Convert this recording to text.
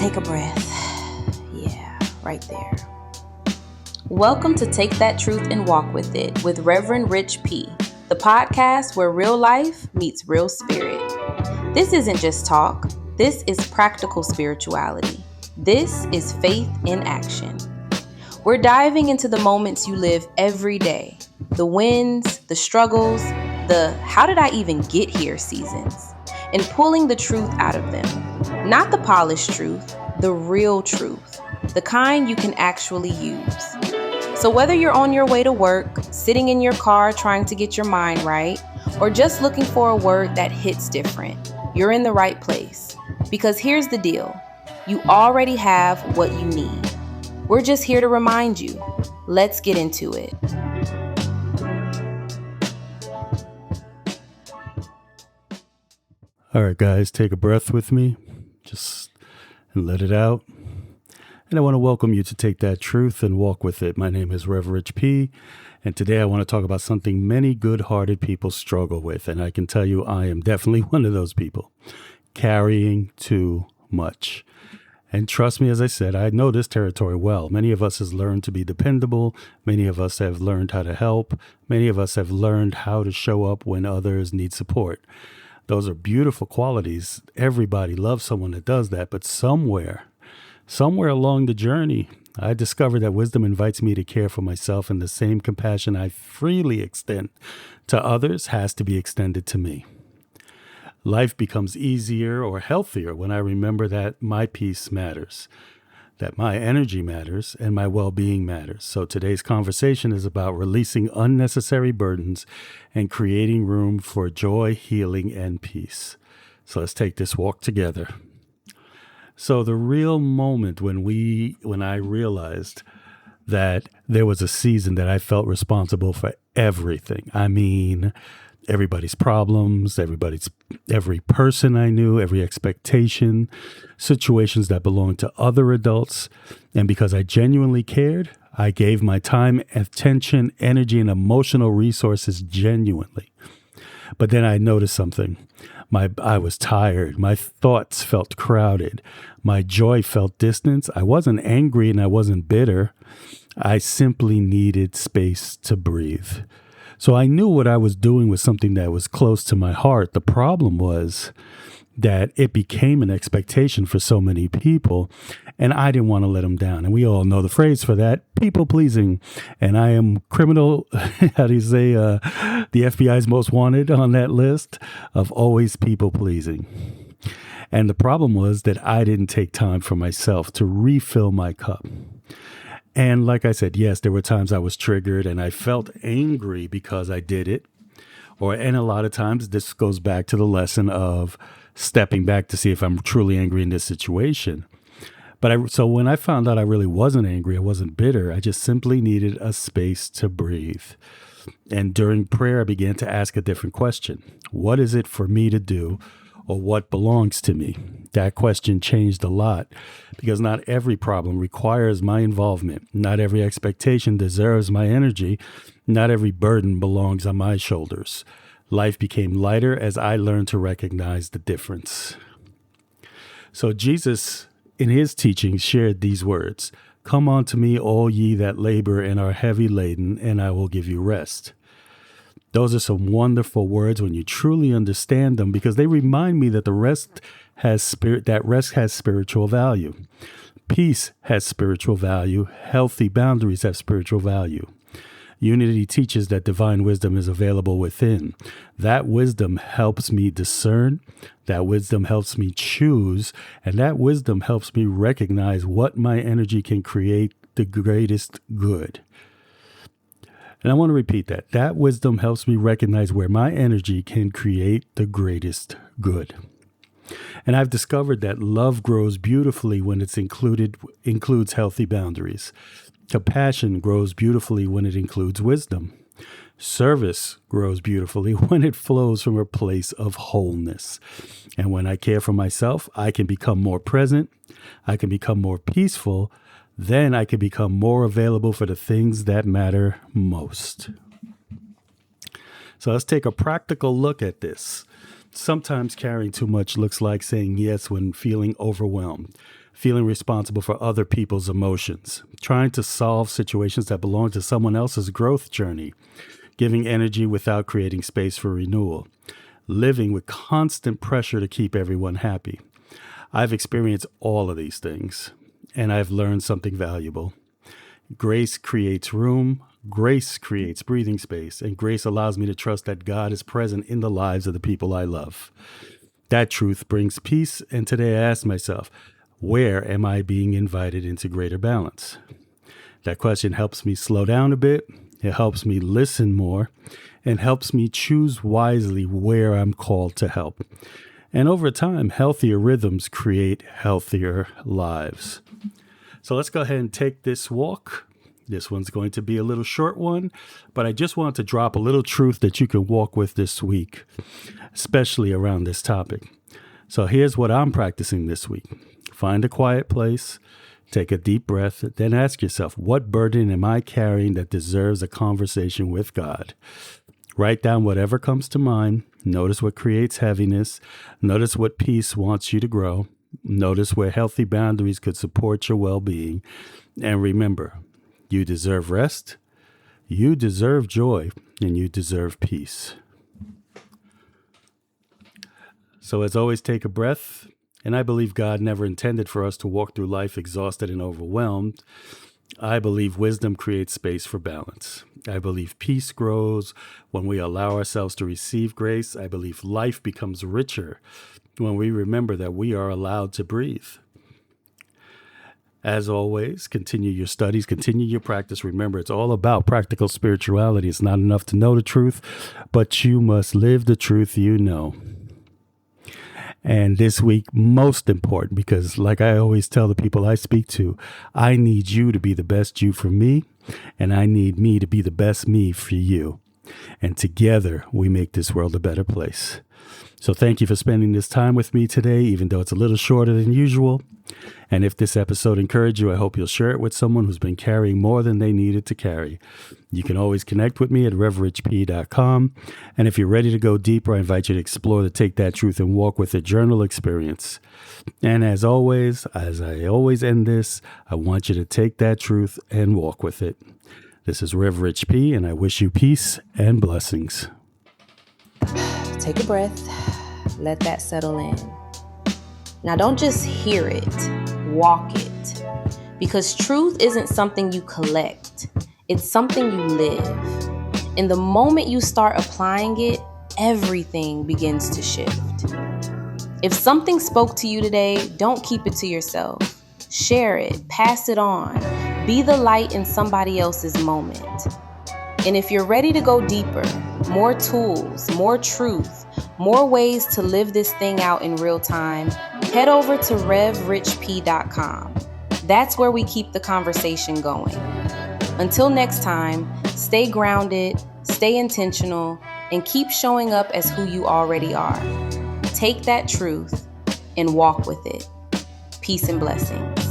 Take a breath. Yeah, right there. Welcome to Take That Truth and Walk With It with Reverend Rich P., the podcast where real life meets real spirit. This isn't just talk. This is practical spirituality. This is faith in action. We're diving into the moments you live every day, the wins, the struggles, the how did I even get here seasons, and pulling the truth out of them. Not the polished truth, the real truth, the kind you can actually use. So whether you're on your way to work, sitting in your car trying to get your mind right, or just looking for a word that hits different, you're in the right place. Because here's the deal, you already have what you need. We're just here to remind you. Let's get into it. All right, guys, take a breath with me, just and let it out. And I want to welcome you to Take That Truth and Walk With It. My name is Reverend Rich P., and today I want to talk about something many good-hearted people struggle with, and I can tell you I am definitely one of those people, carrying too much. And trust me, as I said, I know this territory well. Many of us have learned to be dependable. Many of us have learned how to help. Many of us have learned how to show up when others need support. Those are beautiful qualities. Everybody loves someone that does that. But somewhere along the journey, I discovered that wisdom invites me to care for myself, and the same compassion I freely extend to others has to be extended to me. Life becomes easier or healthier when I remember that my peace matters, that my energy matters, and my well-being matters. So today's conversation is about releasing unnecessary burdens and creating room for joy, healing, and peace. So let's take this walk together. So the real moment when I realized that there was a season that I felt responsible for everything. I mean, everybody's problems, every person I knew, every expectation, situations that belonged to other adults. And because I genuinely cared, I gave my time, attention, energy, and emotional resources genuinely. But then I noticed something. I was tired. My thoughts felt crowded. My joy felt distant. I wasn't angry and I wasn't bitter. I simply needed space to breathe. So I knew what I was doing was something that was close to my heart. The problem was that it became an expectation for so many people, and I didn't want to let them down. And we all know the phrase for that, people pleasing. And I am criminal, how do you say, the FBI's most wanted on that list of always people pleasing. And the problem was that I didn't take time for myself to refill my cup. And like I said, yes, there were times I was triggered and I felt angry because I did it. And a lot of times this goes back to the lesson of stepping back to see if I'm truly angry in this situation. So when I found out I really wasn't angry, I wasn't bitter, I just simply needed a space to breathe. And during prayer, I began to ask a different question. What is it for me to do? Or what belongs to me? That question changed a lot because not every problem requires my involvement. Not every expectation deserves my energy. Not every burden belongs on my shoulders. Life became lighter as I learned to recognize the difference. So Jesus, in his teachings, shared these words, "Come unto me, all ye that labor and are heavy laden, and I will give you rest." Those are some wonderful words when you truly understand them, because they remind me that rest has spiritual value. Peace has spiritual value. Healthy boundaries have spiritual value. Unity teaches that divine wisdom is available within. That wisdom helps me discern. That wisdom helps me choose. And that wisdom helps me recognize what my energy can create the greatest good. And I want to repeat that. That wisdom helps me recognize where my energy can create the greatest good. And I've discovered that love grows beautifully when it includes healthy boundaries. Compassion grows beautifully when it includes wisdom. Service grows beautifully when it flows from a place of wholeness. And when I care for myself, I can become more present. I can become more peaceful. Then I can become more available for the things that matter most. So let's take a practical look at this. Sometimes carrying too much looks like saying yes when feeling overwhelmed. feeling responsible for other people's emotions, trying to solve situations that belong to someone else's growth journey, giving energy without creating space for renewal, living with constant pressure to keep everyone happy. I've experienced all of these things, and I've learned something valuable. Grace creates room, grace creates breathing space, and grace allows me to trust that God is present in the lives of the people I love. That truth brings peace, and today I ask myself, where am I being invited into greater balance? That question helps me slow down a bit, it helps me listen more, and helps me choose wisely where I'm called to help. And over time, healthier rhythms create healthier lives. So let's go ahead and take this walk. This one's going to be a little short one, but I just wanted to drop a little truth that you can walk with this week, especially around this topic. So here's what I'm practicing this week. Find a quiet place, take a deep breath, then ask yourself, what burden am I carrying that deserves a conversation with God? Write down whatever comes to mind. Notice what creates heaviness. Notice what peace wants you to grow. Notice where healthy boundaries could support your well-being. And remember, you deserve rest, you deserve joy, and you deserve peace. So as always, take a breath. And I believe God never intended for us to walk through life exhausted and overwhelmed. I believe wisdom creates space for balance. I believe peace grows when we allow ourselves to receive grace. I believe life becomes richer when we remember that we are allowed to breathe. As always, continue your studies, continue your practice. Remember, it's all about practical spirituality. It's not enough to know the truth, but you must live the truth you know. And this week, most important, because like I always tell the people I speak to, I need you to be the best you for me, and I need me to be the best me for you. And together, we make this world a better place. So thank you for spending this time with me today, even though it's a little shorter than usual. And if this episode encouraged you, I hope you'll share it with someone who's been carrying more than they needed to carry. You can always connect with me at reverendrichp.com. And if you're ready to go deeper, I invite you to explore the Take That Truth and Walk With It journal experience. And as always, as I always end this, I want you to take that truth and walk with it. This is Rev Rich P, and I wish you peace and blessings. Take a breath. Let that settle in. Now don't just hear it, walk it. Because truth isn't something you collect. It's something you live. And the moment you start applying it, everything begins to shift. If something spoke to you today, don't keep it to yourself. Share it, pass it on. Be the light in somebody else's moment. And if you're ready to go deeper, more tools, more truth, more ways to live this thing out in real time, head over to revrichp.com. That's where we keep the conversation going. Until next time, stay grounded, stay intentional, and keep showing up as who you already are. Take that truth and walk with it. Peace and blessings.